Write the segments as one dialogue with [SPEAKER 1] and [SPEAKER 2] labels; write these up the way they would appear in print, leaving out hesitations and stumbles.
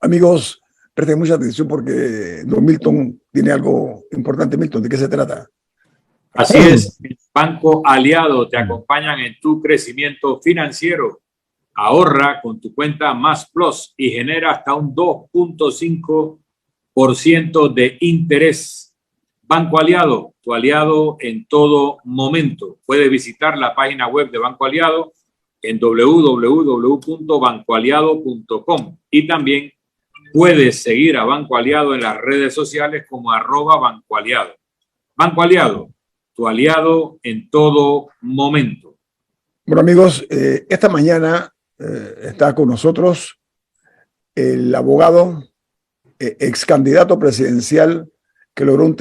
[SPEAKER 1] Amigos, presten mucha atención porque don Milton tiene algo importante. Milton, ¿de qué se trata?
[SPEAKER 2] Así es, el Banco Aliado te acompañan en tu crecimiento financiero. Ahorra con tu cuenta Más Plus y genera hasta un 2.5% de interés. Banco Aliado, tu aliado en todo momento. Puedes visitar la página web de Banco Aliado en www.bancoaliado.com y también puedes seguir a Banco Aliado en las redes sociales como @Banco Aliado. Banco Aliado, tu aliado en todo momento.
[SPEAKER 1] Bueno, amigos, esta mañana está con nosotros el abogado, ex candidato presidencial que logró un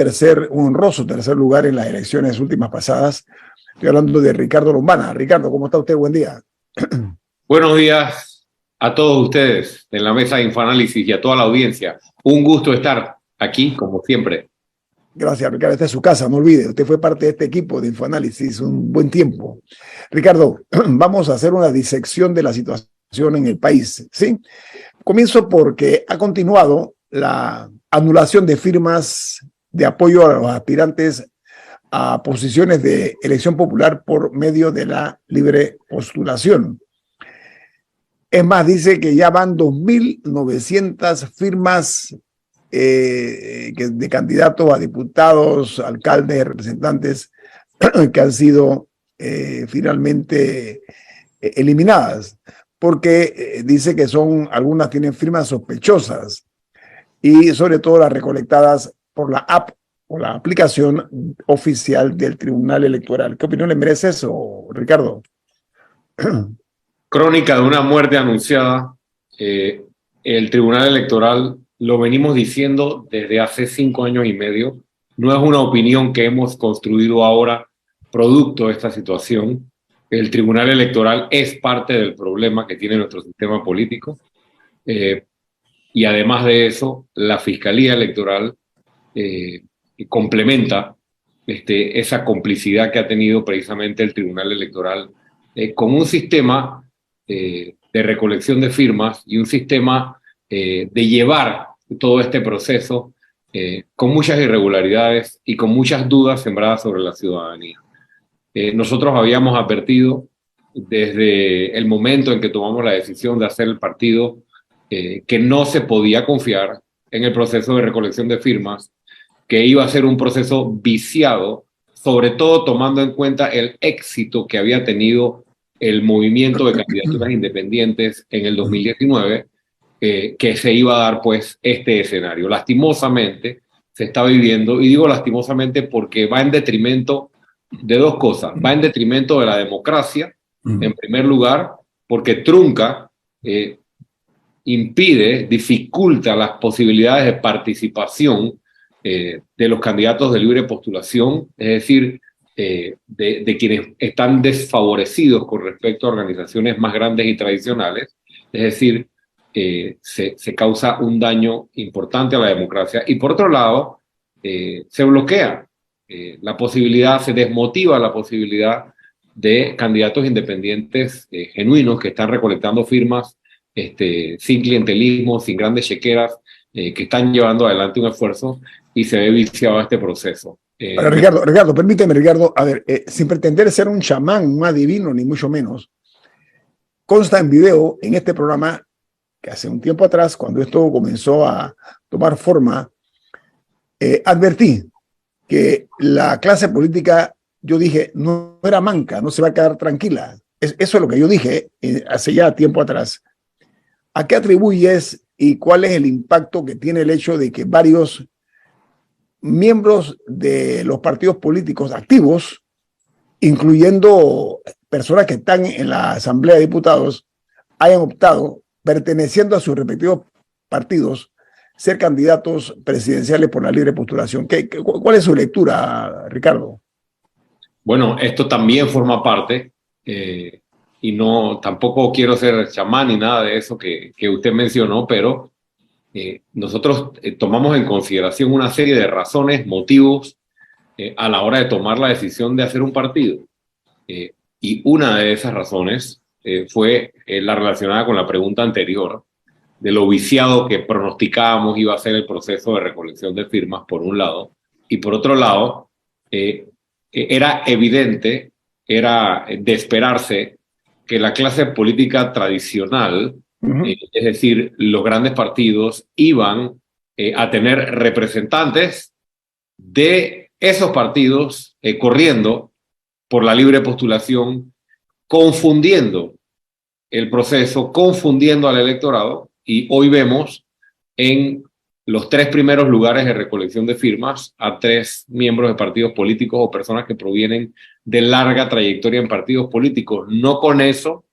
[SPEAKER 1] honroso tercer lugar en las elecciones últimas pasadas. Estoy hablando de Ricardo Lombana. Ricardo, ¿cómo está usted? Buen día.
[SPEAKER 3] Buenos días a todos ustedes en la mesa de Infoanálisis y a toda la audiencia. Un gusto estar aquí, como siempre.
[SPEAKER 1] Gracias, Ricardo. Esta es su casa, no olvide. Usted fue parte de este equipo de Infoanálisis un buen tiempo. Ricardo, vamos a hacer una disección de la situación en el país, ¿sí? Comienzo porque ha continuado la anulación de firmas de apoyo a los aspirantes a posiciones de elección popular por medio de la libre postulación. Es más, dice que ya van 2.900 firmas de candidatos a diputados, alcaldes, representantes que han sido finalmente eliminadas, porque dice que algunas tienen firmas sospechosas y sobre todo las recolectadas por la app o la aplicación oficial del Tribunal Electoral. ¿Qué opinión le merece eso, Ricardo?
[SPEAKER 3] Crónica de una muerte anunciada. El Tribunal Electoral, lo venimos diciendo desde hace 5 años y medio, no es una opinión que hemos construido ahora producto de esta situación. El Tribunal Electoral es parte del problema que tiene nuestro sistema político. Y además de eso, la Fiscalía Electoral complementa esa complicidad que ha tenido precisamente el Tribunal Electoral con un sistema de recolección de firmas y un sistema de llevar todo este proceso con muchas irregularidades y con muchas dudas sembradas sobre la ciudadanía. Nosotros habíamos advertido desde el momento en que tomamos la decisión de hacer el partido que no se podía confiar en el proceso de recolección de firmas, que iba a ser un proceso viciado, sobre todo tomando en cuenta el éxito que había tenido el movimiento de candidaturas independientes en el 2019, que se iba a dar pues este escenario. Lastimosamente se está viviendo, y digo lastimosamente porque va en detrimento de dos cosas. Va en detrimento de la democracia, en primer lugar, porque trunca, impide, dificulta las posibilidades de participación de los candidatos de libre postulación, es decir, de quienes están desfavorecidos con respecto a organizaciones más grandes y tradicionales, es decir, se causa un daño importante a la democracia. Y por otro lado, se bloquea la posibilidad, se desmotiva la posibilidad de candidatos independientes genuinos que están recolectando firmas sin clientelismo, sin grandes chequeras, que están llevando adelante un esfuerzo y se ve viciado este proceso.
[SPEAKER 1] Ricardo, permíteme, Ricardo, a ver, sin pretender ser un chamán, un adivino, ni mucho menos, consta en video en este programa que hace un tiempo atrás, cuando esto comenzó a tomar forma, advertí que la clase política, yo dije, no era manca, no se va a quedar tranquila. Eso es lo que yo dije hace ya tiempo atrás. ¿A qué atribuyes y cuál es el impacto que tiene el hecho de que varios miembros de los partidos políticos activos, incluyendo personas que están en la Asamblea de Diputados, hayan optado, perteneciendo a sus respectivos partidos, ser candidatos presidenciales por la libre postulación? ¿Cuál es su lectura, Ricardo?
[SPEAKER 3] Bueno, esto también forma parte, y no, tampoco quiero ser chamán ni nada de eso que usted mencionó, pero nosotros tomamos en consideración una serie de razones, motivos, a la hora de tomar la decisión de hacer un partido. Y una de esas razones fue la relacionada con la pregunta anterior, de lo viciado que pronosticábamos iba a ser el proceso de recolección de firmas, por un lado, y por otro lado, era evidente, era de esperarse que la clase política tradicional, es decir, los grandes partidos, iban a tener representantes de esos partidos corriendo por la libre postulación, confundiendo el proceso, confundiendo al electorado, y hoy vemos en los 3 primeros lugares de recolección de firmas a 3 miembros de partidos políticos o personas que provienen de larga trayectoria en partidos políticos, no con eso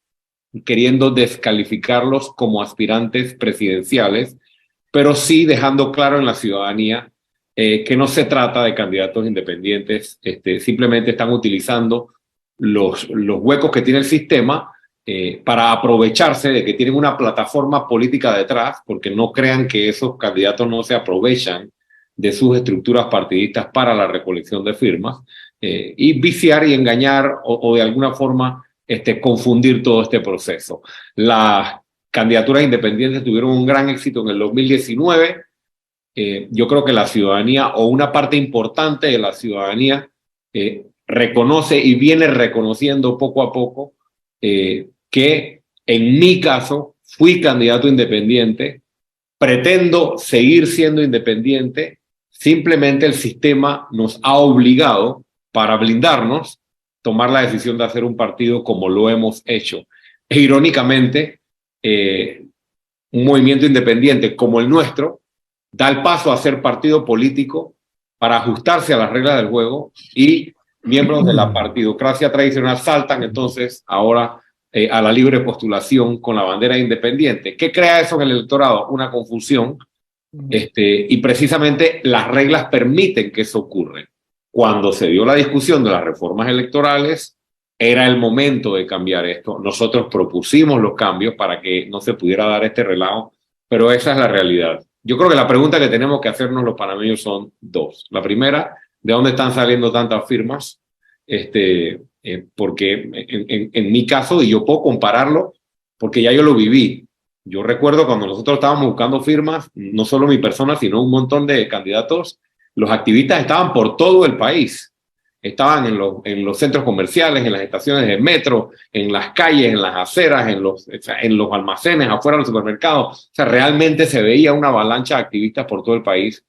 [SPEAKER 3] queriendo descalificarlos como aspirantes presidenciales, pero sí dejando claro en la ciudadanía que no se trata de candidatos independientes, simplemente están utilizando los huecos que tiene el sistema para aprovecharse de que tienen una plataforma política detrás, porque no crean que esos candidatos no se aprovechan de sus estructuras partidistas para la recolección de firmas, y viciar y engañar o de alguna forma confundir todo este proceso. Las candidaturas independientes tuvieron un gran éxito en el 2019. Yo creo que la ciudadanía, o una parte importante de la ciudadanía, reconoce y viene reconociendo poco a poco que en mi caso fui candidato independiente, pretendo seguir siendo independiente, simplemente el sistema nos ha obligado, para blindarnos, tomar la decisión de hacer un partido como lo hemos hecho. E irónicamente, un movimiento independiente como el nuestro da el paso a ser partido político para ajustarse a las reglas del juego, y miembros de la partidocracia tradicional saltan entonces ahora a la libre postulación con la bandera independiente. ¿Qué crea eso en el electorado? Una confusión, y precisamente las reglas permiten que eso ocurra. Cuando se dio la discusión de las reformas electorales, era el momento de cambiar esto. Nosotros propusimos los cambios para que no se pudiera dar este relajo, pero esa es la realidad. Yo creo que la pregunta que tenemos que hacernos los panameños son 2. La primera, ¿de dónde están saliendo tantas firmas? Porque en mi caso, y yo puedo compararlo, porque ya yo lo viví. Yo recuerdo cuando nosotros estábamos buscando firmas, no solo mi persona, sino un montón de candidatos, los activistas estaban por todo el país. Estaban en los centros comerciales, en las estaciones de metro, en las calles, en las aceras, en los almacenes, afuera de los supermercados. O sea, realmente se veía una avalancha de activistas por todo el país.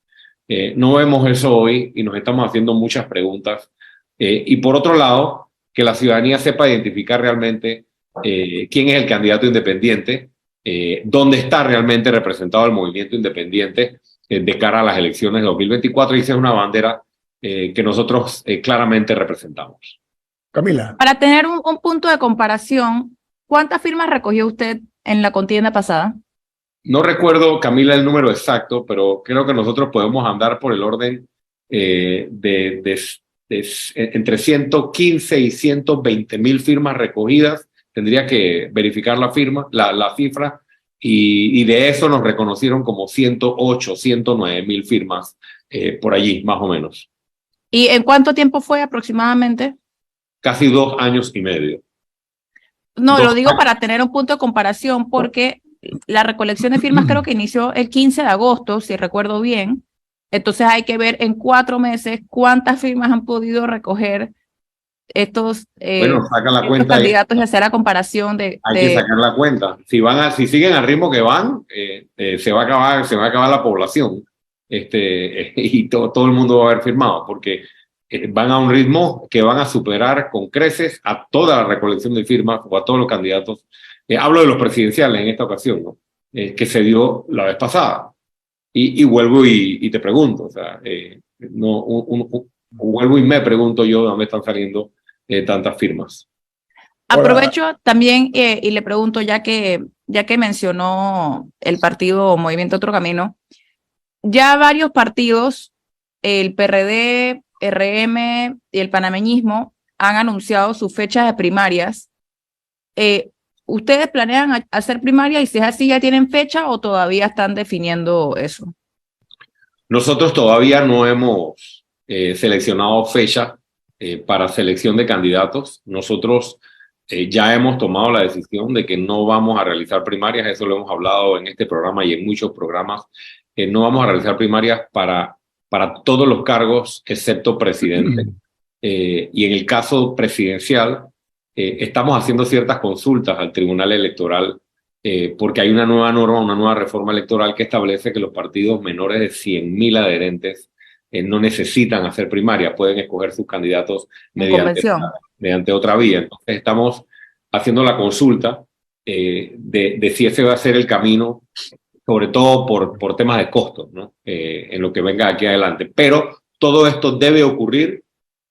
[SPEAKER 3] No vemos eso hoy y nos estamos haciendo muchas preguntas. Y por otro lado, que la ciudadanía sepa identificar realmente quién es el candidato independiente, dónde está realmente representado el movimiento independiente de cara a las elecciones de 2024, y esa es una bandera que nosotros claramente representamos.
[SPEAKER 1] Camila.
[SPEAKER 4] Para tener un punto de comparación, ¿cuántas firmas recogió usted en la contienda pasada?
[SPEAKER 3] No recuerdo, Camila, el número exacto, pero creo que nosotros podemos andar por el orden entre 115 y 120 mil firmas recogidas. Tendría que verificar la cifra, y de eso nos reconocieron como 108, 109 mil firmas por allí, más o menos.
[SPEAKER 4] ¿Y en cuánto tiempo fue aproximadamente?
[SPEAKER 3] Casi 2 años y medio.
[SPEAKER 4] No, lo digo para tener un punto de comparación, porque la recolección de firmas creo que inició el 15 de agosto, si recuerdo bien. Entonces hay que ver en 4 meses cuántas firmas han podido recoger estos,
[SPEAKER 3] saca la
[SPEAKER 4] estos
[SPEAKER 3] cuenta
[SPEAKER 4] candidatos, y hacer la comparación
[SPEAKER 3] hay que sacar la cuenta. Si siguen al ritmo que van, se va a acabar la población. Y todo el mundo va a haber firmado, porque van a un ritmo que van a superar con creces a toda la recolección de firmas o a todos los candidatos. Hablo de los presidenciales en esta ocasión, ¿no? Que se dio la vez pasada. Y vuelvo y te pregunto, o sea, vuelvo y me pregunto yo de dónde están saliendo tantas firmas.
[SPEAKER 4] Aprovecho también y le pregunto, ya que mencionó el partido Movimiento Otro Camino, ya varios partidos, el PRD, RM y el panameñismo, han anunciado sus fechas de primarias. ¿Ustedes planean hacer primarias, y si es así, ya tienen fecha o todavía están definiendo eso?
[SPEAKER 3] Nosotros todavía no hemos seleccionado fecha para selección de candidatos. Nosotros ya hemos tomado la decisión de que no vamos a realizar primarias, eso lo hemos hablado en este programa y en muchos programas, no vamos a realizar primarias para todos los cargos excepto presidente. Y en el caso presidencial, estamos haciendo ciertas consultas al Tribunal Electoral porque hay una nueva norma, una nueva reforma electoral que establece que los partidos menores de 100.000 adherentes no necesitan hacer primaria, pueden escoger sus candidatos mediante otra vía. Entonces estamos haciendo la consulta de si ese va a ser el camino, sobre todo por temas de costos, ¿no? En lo que venga aquí adelante. Pero todo esto debe ocurrir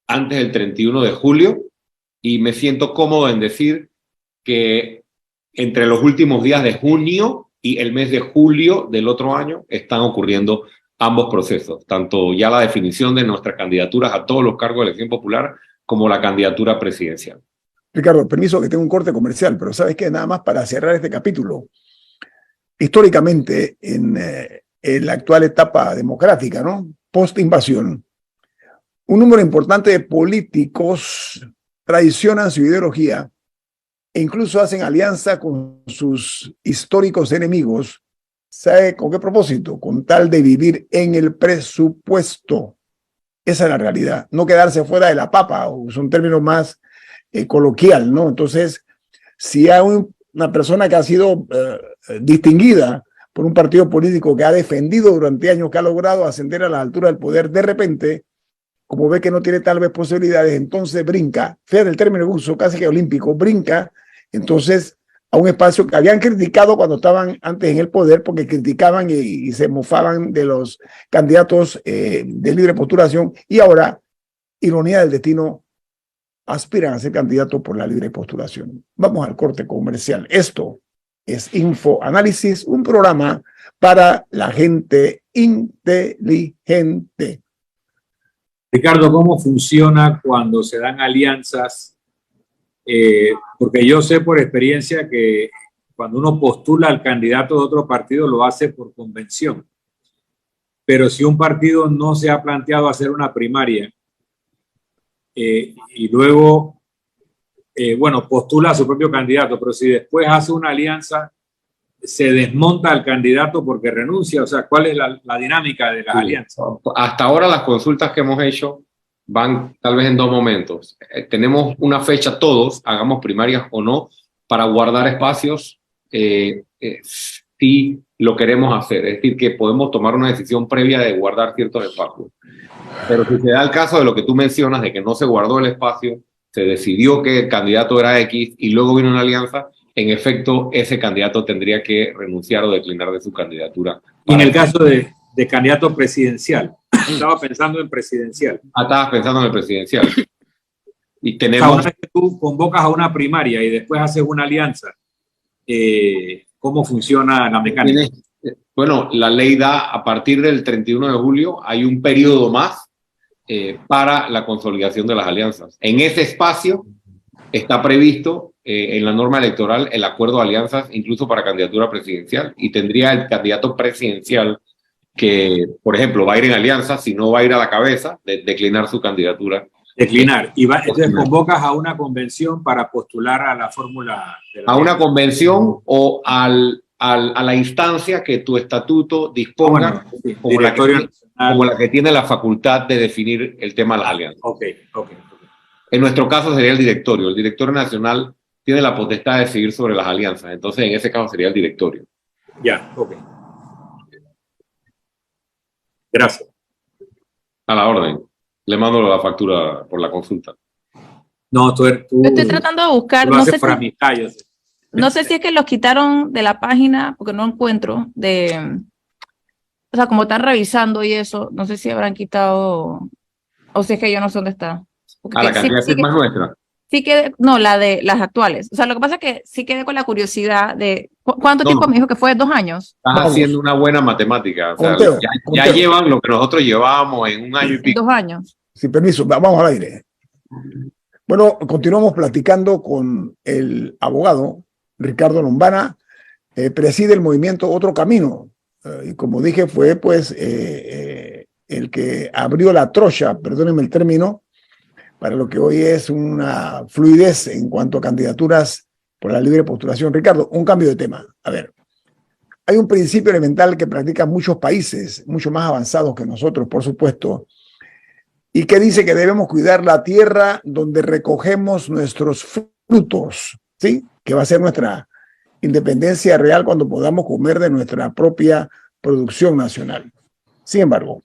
[SPEAKER 3] antes del 31 de julio y me siento cómodo en decir que entre los últimos días de junio y el mes de julio del otro año están ocurriendo ambos procesos, tanto ya la definición de nuestras candidaturas a todos los cargos de elección popular como la candidatura presidencial.
[SPEAKER 1] Ricardo, permiso que tengo un corte comercial, pero ¿sabes qué? Nada más para cerrar este capítulo. Históricamente, en la actual etapa democrática, ¿no? Post-invasión, un número importante de políticos traicionan su ideología e incluso hacen alianza con sus históricos enemigos. ¿Sabe con qué propósito? Con tal de vivir en el presupuesto. Esa es la realidad. No quedarse fuera de la papa, o es un término más coloquial, ¿no? Entonces, si hay una persona que ha sido distinguida por un partido político que ha defendido durante años, que ha logrado ascender a la altura del poder, de repente, como ve que no tiene tal vez posibilidades, entonces brinca, fíjate el término de uso, casi que olímpico, brinca, entonces a un espacio que habían criticado cuando estaban antes en el poder, porque criticaban y se mofaban de los candidatos de libre postulación, y ahora, ironía del destino, aspiran a ser candidatos por la libre postulación. Vamos al corte comercial. Esto es InfoAnálisis, un programa para la gente inteligente.
[SPEAKER 2] Ricardo, ¿cómo funciona cuando se dan alianzas? Porque yo sé por experiencia que cuando uno postula al candidato de otro partido lo hace por convención. Pero si un partido no se ha planteado hacer una primaria y luego, postula a su propio candidato, pero si después hace una alianza, se desmonta al candidato porque renuncia, o sea, ¿cuál es la dinámica de las alianzas?
[SPEAKER 3] Hasta ahora las consultas que hemos hecho van tal vez en dos momentos. Tenemos una fecha todos, hagamos primarias o no, para guardar espacios si lo queremos hacer. Es decir, que podemos tomar una decisión previa de guardar ciertos espacios. Pero si se da el caso de lo que tú mencionas, de que no se guardó el espacio, se decidió que el candidato era X y luego vino una alianza, en efecto, ese candidato tendría que renunciar o declinar de su candidatura.
[SPEAKER 2] Y en el caso de candidato presidencial, estaba pensando en presidencial.
[SPEAKER 3] Estabas pensando en el presidencial. Y tenemos...
[SPEAKER 2] Ahora que tú convocas a una primaria y después haces una alianza, ¿cómo funciona la mecánica?
[SPEAKER 3] Bueno, la ley da, a partir del 31 de julio, hay un periodo más para la consolidación de las alianzas. En ese espacio está previsto en la norma electoral el acuerdo de alianzas incluso para candidatura presidencial, y tendría el candidato presidencial que, por ejemplo, va a ir en alianza, si no va a ir a la cabeza, de declinar su candidatura.
[SPEAKER 2] Declinar. Entonces convocas a una convención para postular a la fórmula.
[SPEAKER 3] A una convención o a la instancia que tu estatuto disponga, como la que tiene la facultad de definir el tema de las alianzas.
[SPEAKER 2] Okay.
[SPEAKER 3] En nuestro caso sería el directorio. El directorio nacional tiene la potestad de decidir sobre las alianzas. Entonces, en ese caso sería el directorio.
[SPEAKER 2] Ya, ok. Gracias.
[SPEAKER 3] A la orden. Le mando la factura por la consulta.
[SPEAKER 2] No, tú
[SPEAKER 4] yo estoy tratando de buscar. No sé si es que los quitaron de la página, porque no encuentro o sea, como están revisando y eso, no sé si habrán quitado, o si es que yo no sé dónde está.
[SPEAKER 3] Porque la cantidad de firmas nuestra.
[SPEAKER 4] Sí quedé, no, la de las actuales. O sea, lo que pasa es que sí quedé con la curiosidad de ¿cuánto tiempo me dijo que fue? 2 años.
[SPEAKER 3] Estás haciendo una buena matemática. O sea, ya llevan lo que nosotros llevábamos en 1 año y pico.
[SPEAKER 4] 2 años.
[SPEAKER 1] Sin permiso, vamos al aire. Bueno, continuamos platicando con el abogado Ricardo Lombana, preside el movimiento Otro Camino. Y como dije, fue pues el que abrió la trocha, perdónenme el término, para lo que hoy es una fluidez en cuanto a candidaturas por la libre postulación. Ricardo, un cambio de tema. A ver, hay un principio elemental que practican muchos países, mucho más avanzados que nosotros, por supuesto, y que dice que debemos cuidar la tierra donde recogemos nuestros frutos, ¿sí? Que va a ser nuestra independencia real cuando podamos comer de nuestra propia producción nacional. Sin embargo,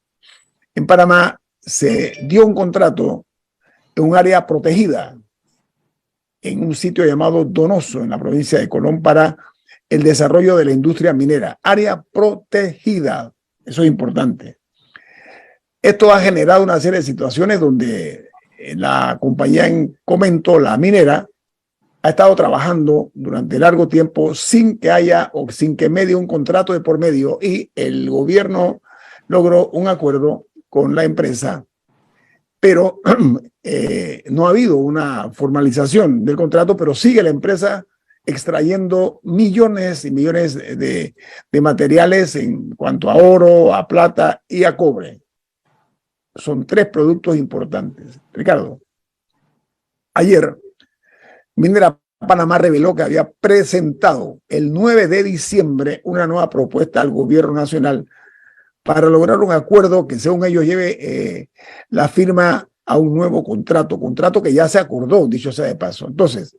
[SPEAKER 1] en Panamá se dio un contrato en un área protegida, en un sitio llamado Donoso, en la provincia de Colón, para el desarrollo de la industria minera. Área protegida, eso es importante. Esto ha generado una serie de situaciones donde la compañía en comento, la minera, ha estado trabajando durante largo tiempo sin que haya o sin que medie un contrato de por medio, y el gobierno logró un acuerdo con la empresa, pero no ha habido una formalización del contrato, pero sigue la empresa extrayendo millones y millones de materiales en cuanto a oro, a plata y a cobre. Son 3 productos importantes. Ricardo, ayer Minera Panamá reveló que había presentado el 9 de diciembre una nueva propuesta al gobierno nacional para lograr un acuerdo que, según ellos, lleve la firma a un nuevo contrato que ya se acordó, dicho sea de paso. Entonces,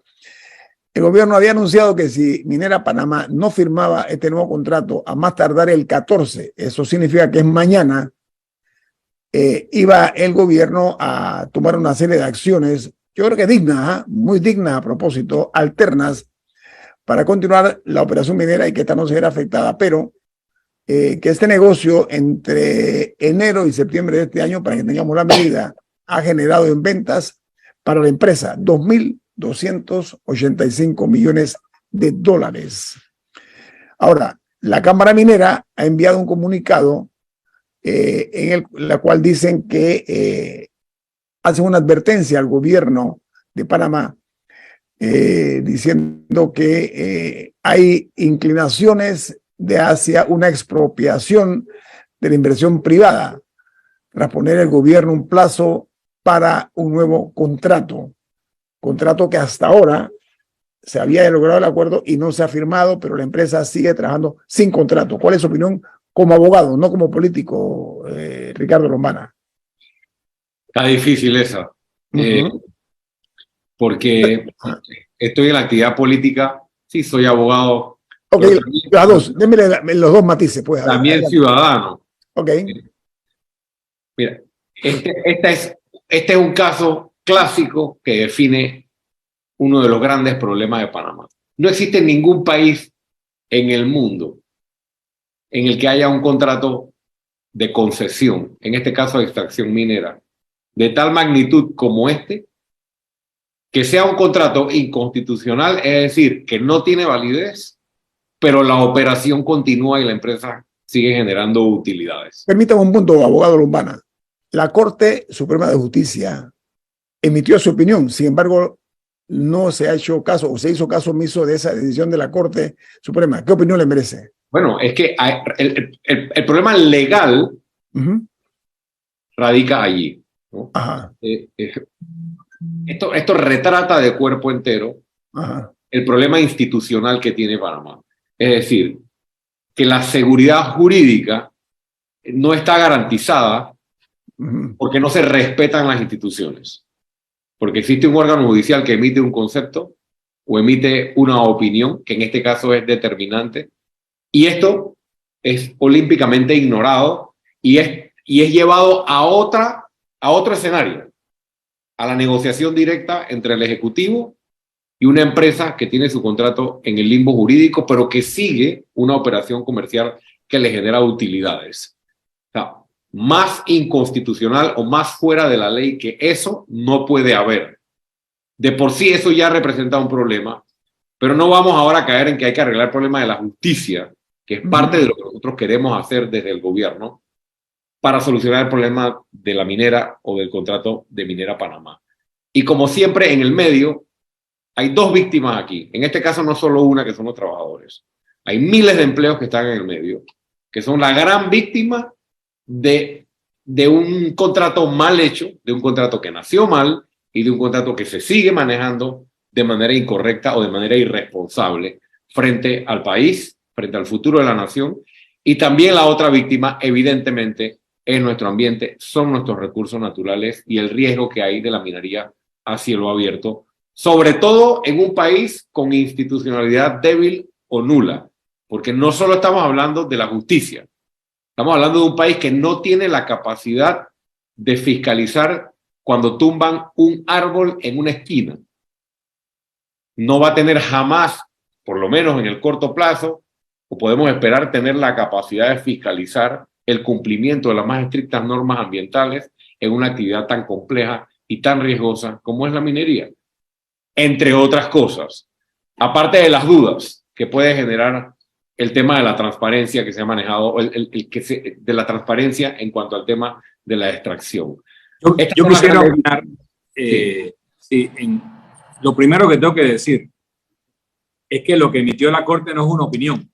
[SPEAKER 1] el gobierno había anunciado que si Minera Panamá no firmaba este nuevo contrato a más tardar el 14, eso significa que es mañana, iba el gobierno a tomar una serie de acciones, yo creo que dignas, muy dignas a propósito, alternas, para continuar la operación minera y que esta no se viera afectada, pero que este negocio entre enero y septiembre de este año, para que tengamos la medida, ha generado en ventas para la empresa 2.285 millones de dólares. Ahora, la Cámara Minera ha enviado un comunicado en la cual dicen que hacen una advertencia al gobierno de Panamá diciendo que hay inclinaciones hacia una expropiación de la inversión privada, tras poner el gobierno un plazo para un nuevo contrato que hasta ahora se había logrado el acuerdo y no se ha firmado, pero la empresa sigue trabajando sin contrato. ¿Cuál es su opinión como abogado, no como político, Ricardo Lombana?
[SPEAKER 3] Está difícil esa, porque estoy en la actividad política, sí soy abogado.
[SPEAKER 1] Ok, las dos, démele los dos matices, pues.
[SPEAKER 3] También ciudadano.
[SPEAKER 1] Ok.
[SPEAKER 3] Mira, este es un caso clásico que define uno de los grandes problemas de Panamá. No existe ningún país en el mundo en el que haya un contrato de concesión, en este caso de extracción minera, de tal magnitud como este, que sea un contrato inconstitucional, es decir, que no tiene validez, pero la operación continúa y la empresa sigue generando utilidades.
[SPEAKER 1] Permítame un punto, abogado Lombana. La Corte Suprema de Justicia emitió su opinión, sin embargo, no se ha hecho caso o se hizo caso omiso de esa decisión de la Corte Suprema. ¿Qué opinión le merece?
[SPEAKER 3] Bueno, es que el problema legal radica allí, ¿no? Esto retrata de cuerpo entero el problema institucional que tiene Panamá. Es decir, que la seguridad jurídica no está garantizada porque no se respetan las instituciones. Porque existe un órgano judicial que emite un concepto o emite una opinión, que en este caso es determinante, y esto es olímpicamente ignorado y es llevado a otro escenario, a la negociación directa entre el Ejecutivo y una empresa que tiene su contrato en el limbo jurídico, pero que sigue una operación comercial que le genera utilidades. O sea, más inconstitucional o más fuera de la ley que eso no puede haber. De por sí eso ya representa un problema, pero no vamos ahora a caer en que hay que arreglar el problema de la justicia, que es parte de lo que nosotros queremos hacer desde el gobierno para solucionar el problema de la minera o del contrato de Minera Panamá. Y como siempre en el medio, hay dos víctimas aquí. En este caso no solo una, que son los trabajadores. Hay miles de empleos que están en el medio, que son la gran víctima de un contrato mal hecho, de un contrato que nació mal y de un contrato que se sigue manejando de manera incorrecta o de manera irresponsable frente al país, frente al futuro de la nación. Y también la otra víctima, evidentemente, es nuestro ambiente, son nuestros recursos naturales y el riesgo que hay de la minería a cielo abierto, sobre todo en un país con institucionalidad débil o nula, porque no solo estamos hablando de la justicia, estamos hablando de un país que no tiene la capacidad de fiscalizar cuando tumban un árbol en una esquina. No va a tener jamás, por lo menos en el corto plazo, o podemos esperar tener la capacidad de fiscalizar el cumplimiento de las más estrictas normas ambientales en una actividad tan compleja y tan riesgosa como es la minería. Entre otras cosas, aparte de las dudas que puede generar el tema de la transparencia que se ha manejado, de la transparencia en cuanto al tema de la extracción.
[SPEAKER 2] Yo quisiera opinar, lo primero que tengo que decir es que lo que emitió la Corte no es una opinión,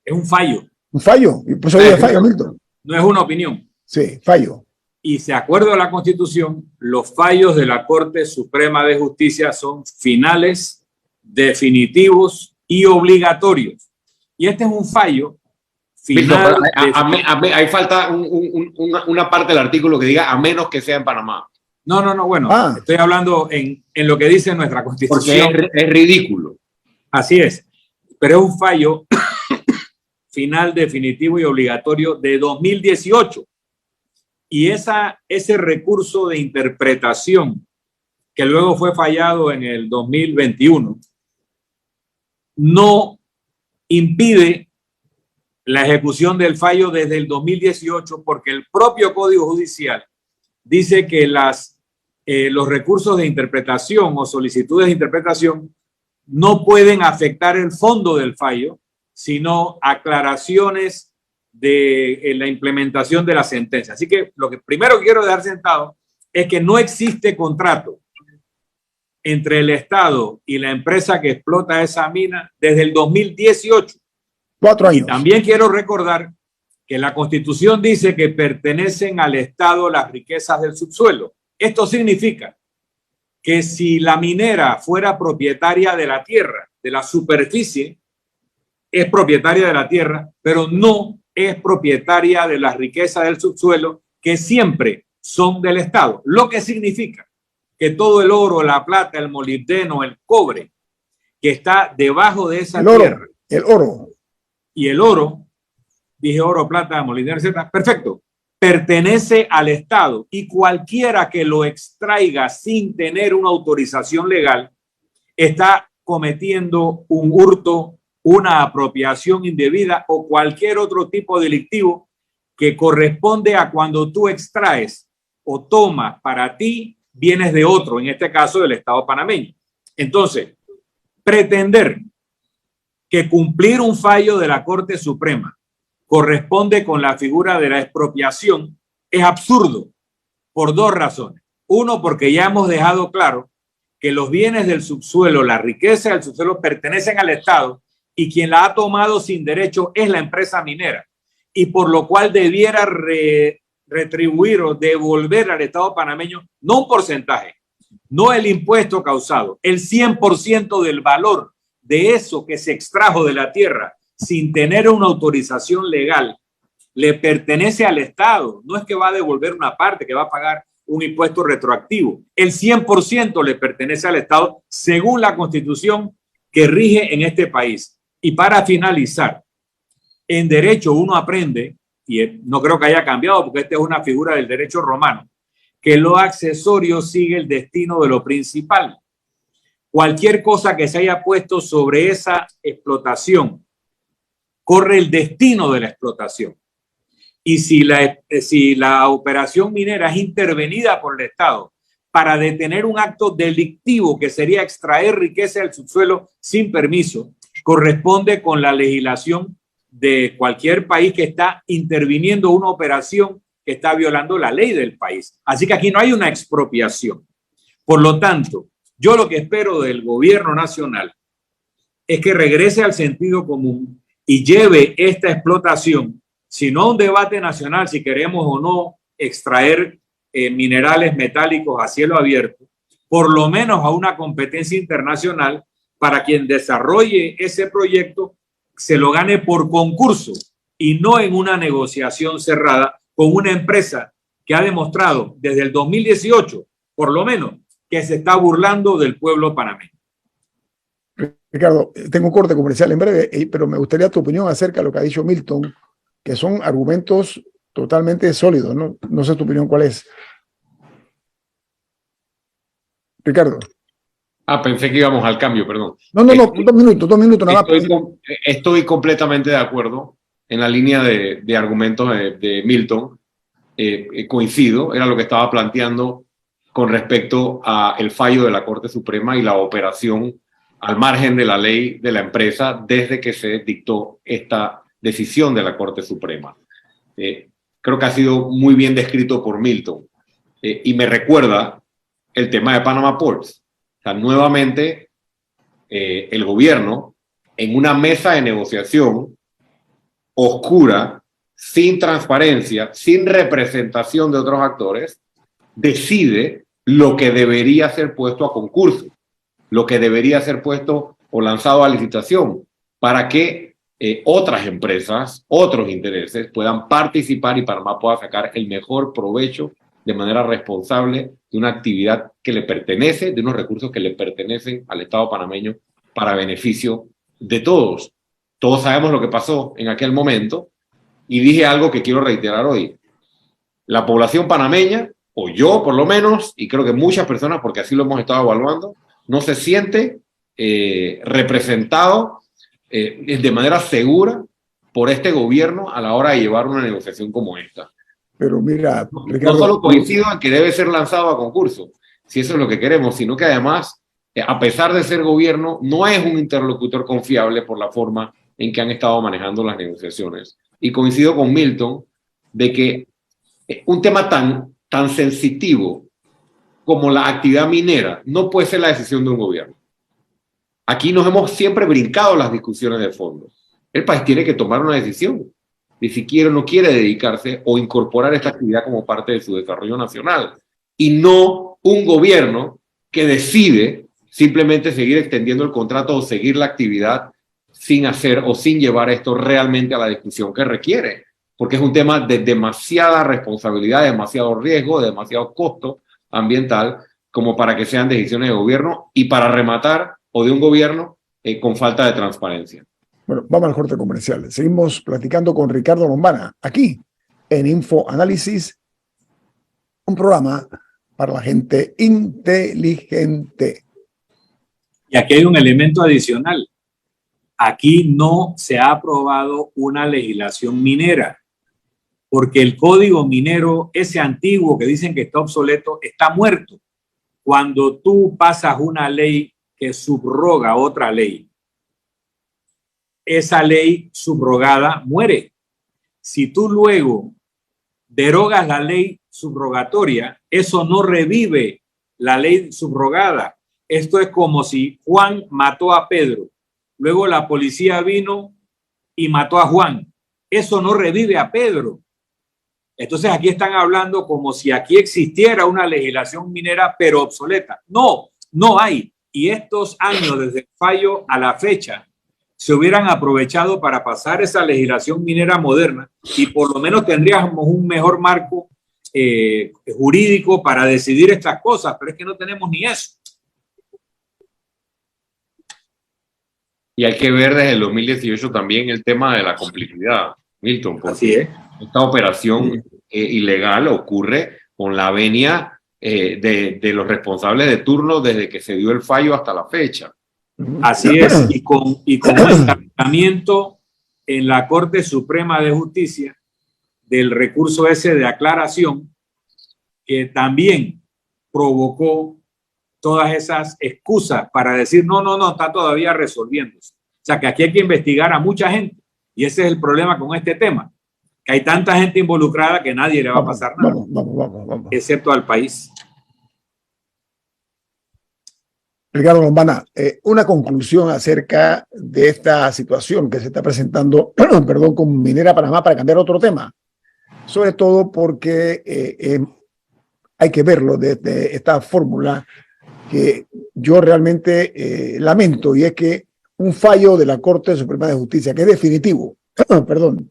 [SPEAKER 2] es un fallo.
[SPEAKER 1] Un fallo, y pues hoy es fallo, Milton.
[SPEAKER 2] No es una opinión.
[SPEAKER 1] Sí, fallo.
[SPEAKER 2] Y de acuerdo a la Constitución, los fallos de la Corte Suprema de Justicia son finales, definitivos y obligatorios. Y este es un fallo final.
[SPEAKER 3] Ahí falta una parte del artículo que diga a menos que sea en Panamá.
[SPEAKER 2] No, bueno, estoy hablando en lo que dice nuestra Constitución.
[SPEAKER 3] Porque es ridículo.
[SPEAKER 2] Así es, pero es un fallo final, definitivo y obligatorio de 2018. Y ese recurso de interpretación que luego fue fallado en el 2021 no impide la ejecución del fallo desde el 2018 porque el propio Código Judicial dice que los recursos de interpretación o solicitudes de interpretación no pueden afectar el fondo del fallo, sino aclaraciones de la implementación de la sentencia. Así que lo que primero quiero dejar sentado es que no existe contrato entre el Estado y la empresa que explota esa mina desde el 2018.
[SPEAKER 1] 4 años.
[SPEAKER 2] Y también quiero recordar que la Constitución dice que pertenecen al Estado las riquezas del subsuelo. Esto significa que si la minera fuera propietaria de la tierra, de la superficie, es propietaria de la tierra, pero no es propietaria de las riquezas del subsuelo, que siempre son del Estado. Lo que significa que todo el oro, la plata, el molibdeno, el cobre, que está debajo de esa tierra.
[SPEAKER 1] El oro.
[SPEAKER 2] Y el oro, dije oro, plata, molibdeno, etc. Perfecto. Pertenece al Estado y cualquiera que lo extraiga sin tener una autorización legal está cometiendo un hurto, una apropiación indebida o cualquier otro tipo delictivo que corresponde a cuando tú extraes o tomas para ti bienes de otro, en este caso del Estado panameño. Entonces, pretender que cumplir un fallo de la Corte Suprema corresponde con la figura de la expropiación es absurdo por 2 razones. Uno, porque ya hemos dejado claro que los bienes del subsuelo, la riqueza del subsuelo pertenecen al Estado y quien la ha tomado sin derecho es la empresa minera y por lo cual debiera retribuir o devolver al Estado panameño no un porcentaje, no el impuesto causado, el 100% del valor de eso que se extrajo de la tierra sin tener una autorización legal, le pertenece al Estado. No es que va a devolver una parte, que va a pagar un impuesto retroactivo. El 100% le pertenece al Estado según la Constitución que rige en este país. Y para finalizar, en derecho uno aprende, y no creo que haya cambiado porque esta es una figura del derecho romano, que lo accesorio sigue el destino de lo principal. Cualquier cosa que se haya puesto sobre esa explotación corre el destino de la explotación. Y si la operación minera es intervenida por el Estado para detener un acto delictivo que sería extraer riqueza del subsuelo sin permiso, corresponde con la legislación de cualquier país que está interviniendo una operación que está violando la ley del país. Así que aquí no hay una expropiación. Por lo tanto, yo lo que espero del gobierno nacional es que regrese al sentido común y lleve esta explotación, si no a un debate nacional, si queremos o no extraer minerales metálicos a cielo abierto, por lo menos a una competencia internacional para quien desarrolle ese proyecto se lo gane por concurso y no en una negociación cerrada con una empresa que ha demostrado desde el 2018, por lo menos, que se está burlando del pueblo panameño.
[SPEAKER 1] Ricardo, tengo un corte comercial en breve, pero me gustaría tu opinión acerca de lo que ha dicho Milton, que son argumentos totalmente sólidos, ¿no? No sé tu opinión cuál es. Ricardo.
[SPEAKER 3] Pensé que íbamos al cambio, perdón.
[SPEAKER 1] No, 2 minutos nada más.
[SPEAKER 3] Estoy completamente de acuerdo en la línea de argumentos de Milton. Coincido, era lo que estaba planteando con respecto al fallo de la Corte Suprema y la operación al margen de la ley de la empresa desde que se dictó esta decisión de la Corte Suprema. Creo que ha sido muy bien descrito por Milton y me recuerda el tema de Panama Ports. O sea, nuevamente el gobierno en una mesa de negociación oscura, sin transparencia, sin representación de otros actores, decide lo que debería ser puesto a concurso, lo que debería ser puesto o lanzado a licitación, para que otras empresas, otros intereses puedan participar y Panamá pueda sacar el mejor provecho de manera responsable de una actividad que le pertenece, de unos recursos que le pertenecen al Estado panameño para beneficio de todos. Todos sabemos lo que pasó en aquel momento y dije algo que quiero reiterar hoy. La población panameña, o yo por lo menos, y creo que muchas personas, porque así lo hemos estado evaluando, no se siente representado de manera segura por este gobierno a la hora de llevar una negociación como esta.
[SPEAKER 1] Pero mira, Ricardo,
[SPEAKER 3] no solo coincido en que debe ser lanzado a concurso, si eso es lo que queremos, sino que además, a pesar de ser gobierno, no es un interlocutor confiable por la forma en que han estado manejando las negociaciones. Y coincido con Milton de que un tema tan sensitivo como la actividad minera no puede ser la decisión de un gobierno. Aquí nos hemos siempre brincado las discusiones de fondo. El país tiene que tomar una decisión de si quiere o no quiere dedicarse o incorporar esta actividad como parte de su desarrollo nacional. Y no un gobierno que decide simplemente seguir extendiendo el contrato o seguir la actividad sin hacer o sin llevar esto realmente a la discusión que requiere. Porque es un tema de demasiada responsabilidad, demasiado riesgo, demasiado costo ambiental como para que sean decisiones de gobierno y para rematar o de un gobierno con falta de transparencia.
[SPEAKER 1] Bueno, vamos al corte comercial. Seguimos platicando con Ricardo Lombana, aquí en InfoAnálisis, un programa para la gente inteligente.
[SPEAKER 2] Y aquí hay un elemento adicional. Aquí no se ha aprobado una legislación minera, porque el código minero, ese antiguo que dicen que está obsoleto, está muerto. Cuando tú pasas una ley que subroga otra ley, esa ley subrogada muere. Si tú luego derogas la ley subrogatoria, eso no revive la ley subrogada. Esto es como si Juan mató a Pedro, luego la policía vino y mató a Juan. Eso no revive a Pedro. Entonces aquí están hablando como si aquí existiera una legislación minera pero obsoleta. No, no hay. Y estos años desde el fallo a la fecha se hubieran aprovechado para pasar esa legislación minera moderna y por lo menos tendríamos un mejor marco jurídico para decidir estas cosas, pero es que no tenemos ni eso.
[SPEAKER 3] Y hay que ver desde el 2018 también el tema de la complicidad, Milton, porque
[SPEAKER 2] así es.
[SPEAKER 3] Esta operación ilegal ocurre con la venia de los responsables de turno desde que se dio el fallo hasta la fecha.
[SPEAKER 2] Así es, y con un encabezamiento en la Corte Suprema de Justicia del recurso ese de aclaración que también provocó todas esas excusas para decir no, está todavía resolviéndose. O sea que aquí hay que investigar a mucha gente y ese es el problema con este tema, que hay tanta gente involucrada que nadie le va a pasar nada,
[SPEAKER 1] vamos.
[SPEAKER 2] excepto al país.
[SPEAKER 1] Ricardo Lombana, una conclusión acerca de esta situación que se está presentando, con Minera Panamá, para cambiar otro tema, sobre todo porque hay que verlo desde esta fórmula que yo realmente lamento, y es que un fallo de la Corte Suprema de Justicia, que es definitivo, perdón,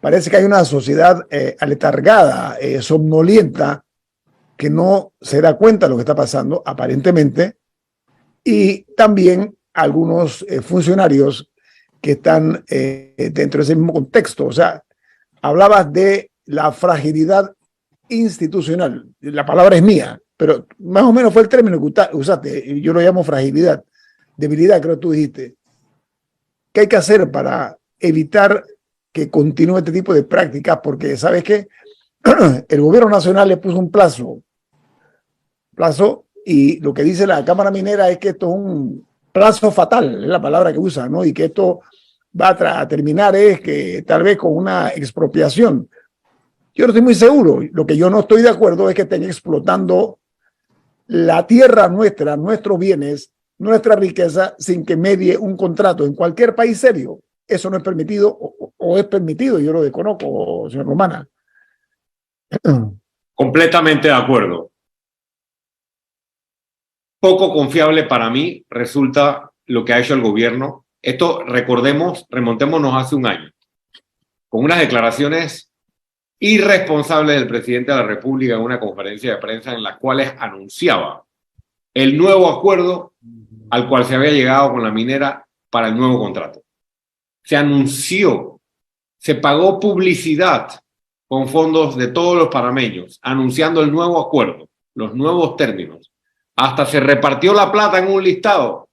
[SPEAKER 1] parece que hay una sociedad aletargada, somnolienta, que no se da cuenta de lo que está pasando, aparentemente, y también algunos funcionarios que están dentro de ese mismo contexto. O sea, hablabas de la fragilidad institucional. La palabra es mía, pero más o menos fue el término que usaste. Yo lo llamo fragilidad, debilidad, creo que tú dijiste. ¿Qué hay que hacer para evitar que continúe este tipo de prácticas? Porque, ¿sabes qué? El gobierno nacional le puso un plazo, y lo que dice la Cámara Minera es que esto es un plazo fatal, es la palabra que usa, ¿no? Y que esto va a terminar es que tal vez con una expropiación. Yo no estoy muy seguro. Lo que yo no estoy de acuerdo es que estén explotando la tierra nuestra, nuestros bienes, nuestra riqueza, sin que medie un contrato. En cualquier país serio, eso no es permitido, o es permitido, yo lo desconozco, señor Romana.
[SPEAKER 3] Completamente de acuerdo. Poco confiable para mí resulta lo que ha hecho el gobierno. Esto, recordemos, remontémonos hace un año, con unas declaraciones irresponsables del presidente de la República en una conferencia de prensa en las cuales anunciaba el nuevo acuerdo al cual se había llegado con la minera para el nuevo contrato. Se anunció, se pagó publicidad con fondos de todos los panameños, anunciando el nuevo acuerdo, los nuevos términos. Hasta se repartió la plata en un listado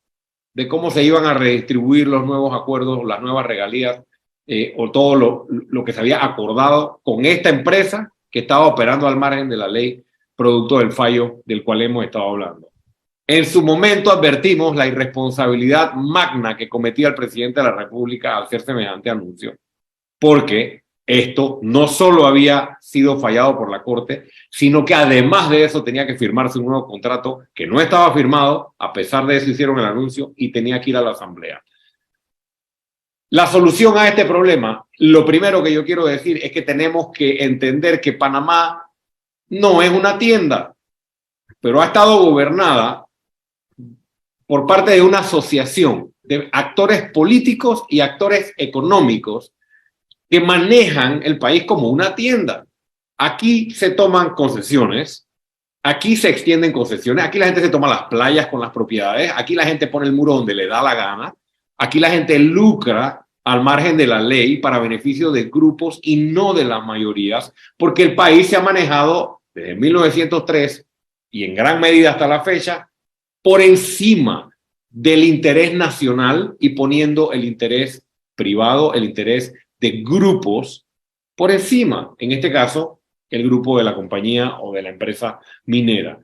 [SPEAKER 3] de cómo se iban a redistribuir los nuevos acuerdos, las nuevas regalías, o todo lo que se había acordado con esta empresa que estaba operando al margen de la ley, producto del fallo del cual hemos estado hablando. En su momento advertimos la irresponsabilidad magna que cometía el presidente de la República al hacer semejante anuncio, porque esto no solo había sido fallado por la Corte, sino que además de eso tenía que firmarse un nuevo contrato que no estaba firmado. A pesar de eso hicieron el anuncio y tenía que ir a la Asamblea. La solución a este problema, lo primero que yo quiero decir es que tenemos que entender que Panamá no es una tienda, pero ha estado gobernada por parte de una asociación de actores políticos y actores económicos que manejan el país como una tienda. Aquí se toman concesiones, aquí se extienden concesiones, aquí la gente se toma las playas con las propiedades, aquí la gente pone el muro donde le da la gana, aquí la gente lucra al margen de la ley para beneficio de grupos y no de las mayorías, porque el país se ha manejado desde 1903 y en gran medida hasta la fecha por encima del interés nacional y poniendo el interés privado, el interés de grupos por encima, en este caso, el grupo de la compañía o de la empresa minera.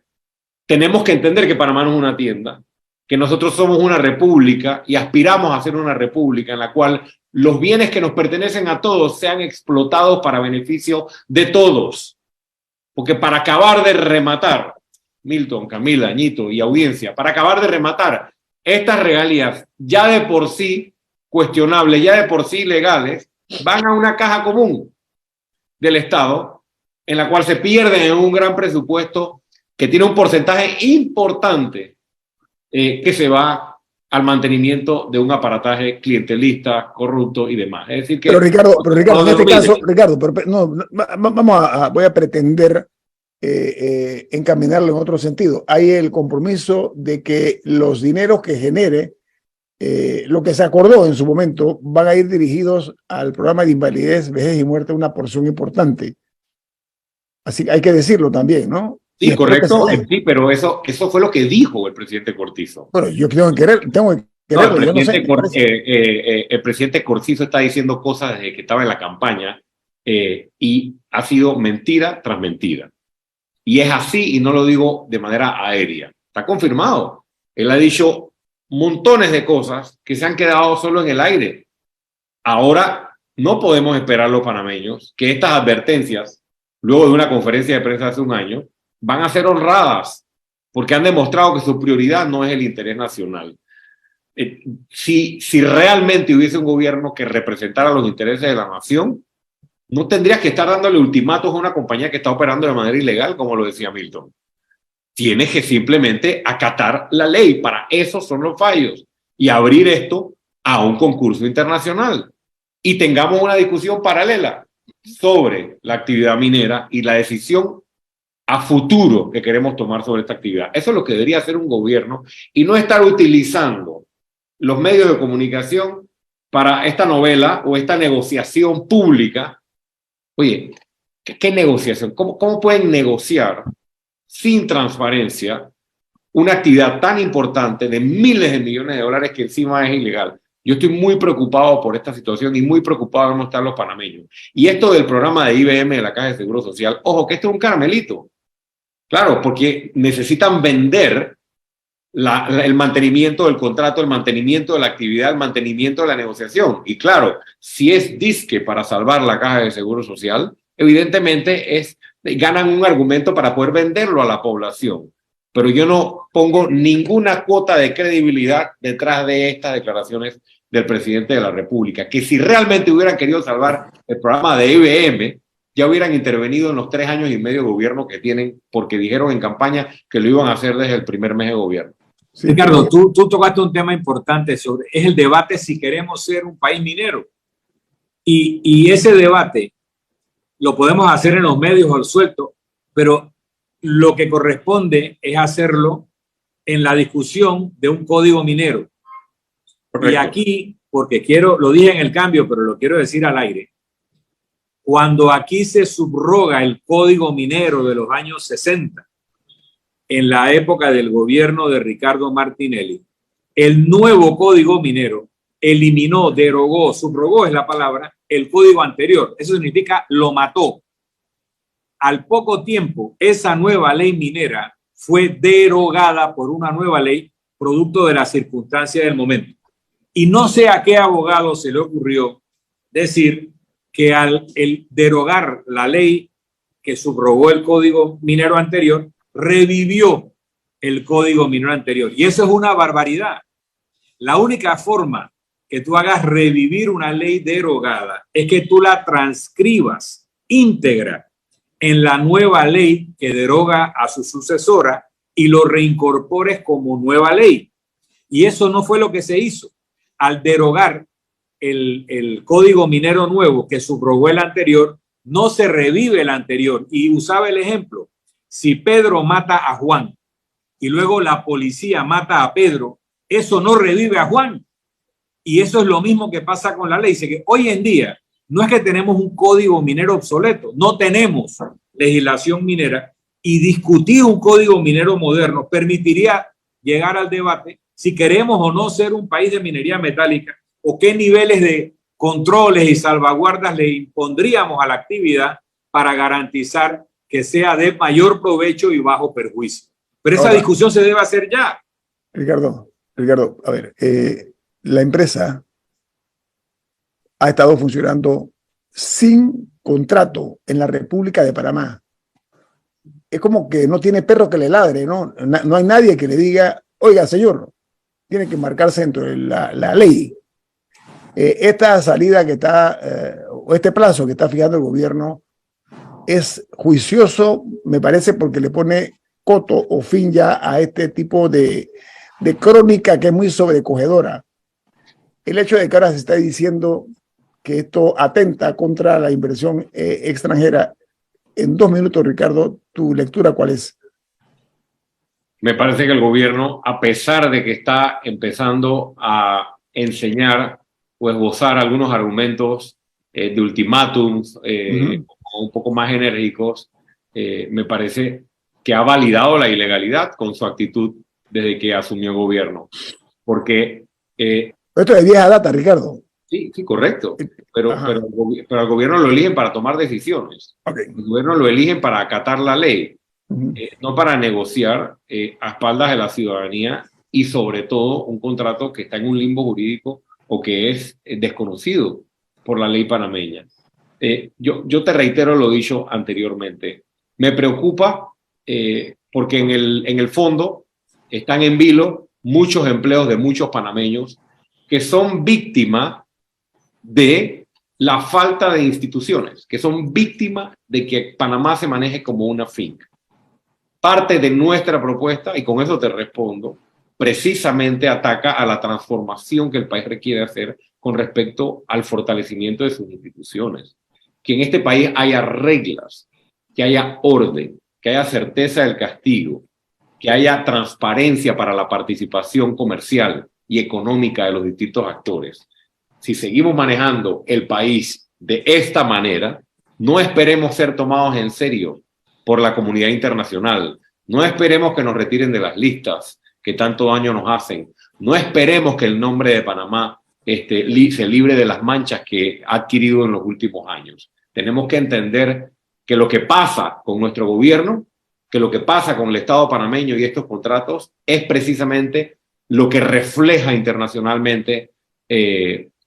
[SPEAKER 3] Tenemos que entender que Panamá no es una tienda, que nosotros somos una república y aspiramos a ser una república en la cual los bienes que nos pertenecen a todos sean explotados para beneficio de todos. Porque para acabar de rematar, Milton, Camila, Ñito y audiencia, para acabar de rematar estas regalías ya de por sí cuestionables, ya de por sí legales, van a una caja común del Estado en la cual se pierden en un gran presupuesto que tiene un porcentaje importante que se va al mantenimiento de un aparataje clientelista, corrupto y demás. Es decir que...
[SPEAKER 1] Pero Ricardo, en este caso, Ricardo, voy a pretender encaminarlo en otro sentido. Hay el compromiso de que los dineros que genere, lo que se acordó en su momento, van a ir dirigidos al programa de invalidez, vejez y muerte, una porción importante. Así que hay que decirlo también, ¿no?
[SPEAKER 3] Sí, correcto, sí, pero eso fue lo que dijo el presidente Cortizo.
[SPEAKER 1] Bueno, yo tengo que quererlo.
[SPEAKER 3] El presidente Cortizo está diciendo cosas desde que estaba en la campaña y ha sido mentira tras mentira. Y es así, y no lo digo de manera aérea. Está confirmado. Él ha dicho montones de cosas que se han quedado solo en el aire. Ahora no podemos esperar los panameños que estas advertencias, luego de una conferencia de prensa hace un año, van a ser honradas, porque han demostrado que su prioridad no es el interés nacional. Si realmente hubiese un gobierno que representara los intereses de la nación, no tendrías que estar dándole ultimátos a una compañía que está operando de manera ilegal, como lo decía Milton. tienes que simplemente acatar la ley. Para eso son los fallos. Y abrir esto a un concurso internacional. Y tengamos una discusión paralela sobre la actividad minera y la decisión a futuro que queremos tomar sobre esta actividad. Eso es lo que debería hacer un gobierno y no estar utilizando los medios de comunicación para esta novela o esta negociación pública. Oye, ¿qué negociación? ¿Cómo pueden negociar sin transparencia una actividad tan importante de miles de millones de dólares que encima es ilegal? Yo estoy muy preocupado por esta situación y muy preocupado de cómo están los panameños. Y esto del programa de IBM de la Caja de Seguro Social, ojo, que esto es un caramelito. Claro, porque necesitan vender el mantenimiento del contrato, el mantenimiento de la actividad, el mantenimiento de la negociación. Y claro, si es disque para salvar la Caja de Seguro Social, evidentemente ganan un argumento para poder venderlo a la población. Pero yo no pongo ninguna cuota de credibilidad detrás de estas declaraciones del presidente de la República, que si realmente hubieran querido salvar el programa de IBM, ya hubieran intervenido en los 3 años y medio de gobierno que tienen, porque dijeron en campaña que lo iban a hacer desde el primer mes de gobierno.
[SPEAKER 2] Sí, Ricardo, tú tocaste un tema importante es el debate si queremos ser un país minero. Y ese debate lo podemos hacer en los medios al suelto, pero lo que corresponde es hacerlo en la discusión de un código minero. Correcto. Y aquí, porque lo dije en el cambio, pero lo quiero decir al aire, cuando aquí se subroga el código minero de los años 60, en la época del gobierno de Ricardo Martinelli, el nuevo código minero eliminó, derogó, subrogó es la palabra, el código anterior. Eso significa lo mató. Al poco tiempo, esa nueva ley minera fue derogada por una nueva ley producto de las circunstancias del momento. Y no sé a qué abogado se le ocurrió decir que al derogar la ley que subrogó el código minero anterior, revivió el código minero anterior. Y eso es una barbaridad. La única forma que tú hagas revivir una ley derogada es que tú la transcribas íntegra en la nueva ley que deroga a su sucesora y lo reincorpores como nueva ley. Y eso no fue lo que se hizo. Al derogar el código minero nuevo que subrogó el anterior, no se revive el anterior. Y usaba el ejemplo, si Pedro mata a Juan y luego la policía mata a Pedro, eso no revive a Juan. Y eso es lo mismo que pasa con la ley. Dice que hoy en día no es que tenemos un código minero obsoleto, no tenemos legislación minera, y discutir un código minero moderno permitiría llegar al debate si queremos o no ser un país de minería metálica o qué niveles de controles y salvaguardas le impondríamos a la actividad para garantizar que sea de mayor provecho y bajo perjuicio. Pero esa discusión se debe hacer ya.
[SPEAKER 1] Ricardo, a ver, la empresa ha estado funcionando sin contrato en la República de Panamá. Es como que no tiene perro que le ladre, ¿no? No hay nadie que le diga, oiga, señor, tiene que marcarse dentro de la ley. Esta salida que está, o este plazo que está fijando el gobierno es juicioso, me parece, porque le pone coto o fin ya a este tipo de crónica que es muy sobrecogedora. El hecho de que ahora se está diciendo que esto atenta contra la inversión extranjera. En 2 minutos, Ricardo, ¿tu lectura cuál es?
[SPEAKER 3] Me parece que el gobierno, a pesar de que está empezando a enseñar o esbozar algunos argumentos de ultimátums un poco más enérgicos, me parece que ha validado la ilegalidad con su actitud desde que asumió el gobierno. Porque...
[SPEAKER 1] esto es de vieja data, Ricardo.
[SPEAKER 3] Sí, correcto. Pero al gobierno lo eligen para tomar decisiones. Okay. El gobierno lo eligen para acatar la ley, no para negociar a espaldas de la ciudadanía y sobre todo un contrato que está en un limbo jurídico o que es desconocido por la ley panameña. Yo te reitero lo dicho anteriormente. Me preocupa porque en el fondo están en vilo muchos empleos de muchos panameños que son víctimas de la falta de instituciones, que son víctimas de que Panamá se maneje como una finca. parte de nuestra propuesta, y con eso te respondo, precisamente ataca a la transformación que el país requiere hacer con respecto al fortalecimiento de sus instituciones. Que en este país haya reglas, que haya orden, que haya certeza del castigo, que haya transparencia para la participación comercial y económica de los distintos actores. Si seguimos manejando el país de esta manera, no esperemos ser tomados en serio por la comunidad internacional. No esperemos que nos retiren de las listas que tanto daño nos hacen. No esperemos que el nombre de Panamá se libre de las manchas que ha adquirido en los últimos años. Tenemos que entender que lo que pasa con nuestro gobierno, que lo que pasa con el Estado panameño y estos contratos es precisamente lo que refleja internacionalmente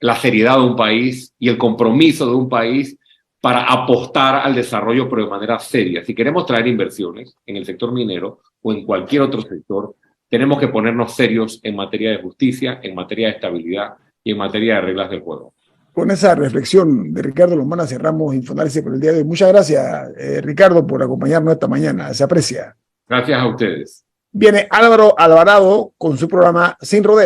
[SPEAKER 3] la seriedad de un país y el compromiso de un país para apostar al desarrollo, pero de manera seria. Si queremos traer inversiones en el sector minero o en cualquier otro sector, tenemos que ponernos serios en materia de justicia, en materia de estabilidad y en materia de reglas del juego.
[SPEAKER 1] Con esa reflexión de Ricardo Lombana cerramos Infoanálisis por el día de hoy. Muchas gracias, Ricardo, por acompañarnos esta mañana. Se aprecia.
[SPEAKER 3] Gracias a ustedes.
[SPEAKER 1] Viene Álvaro Alvarado con su programa Sin Rodeos.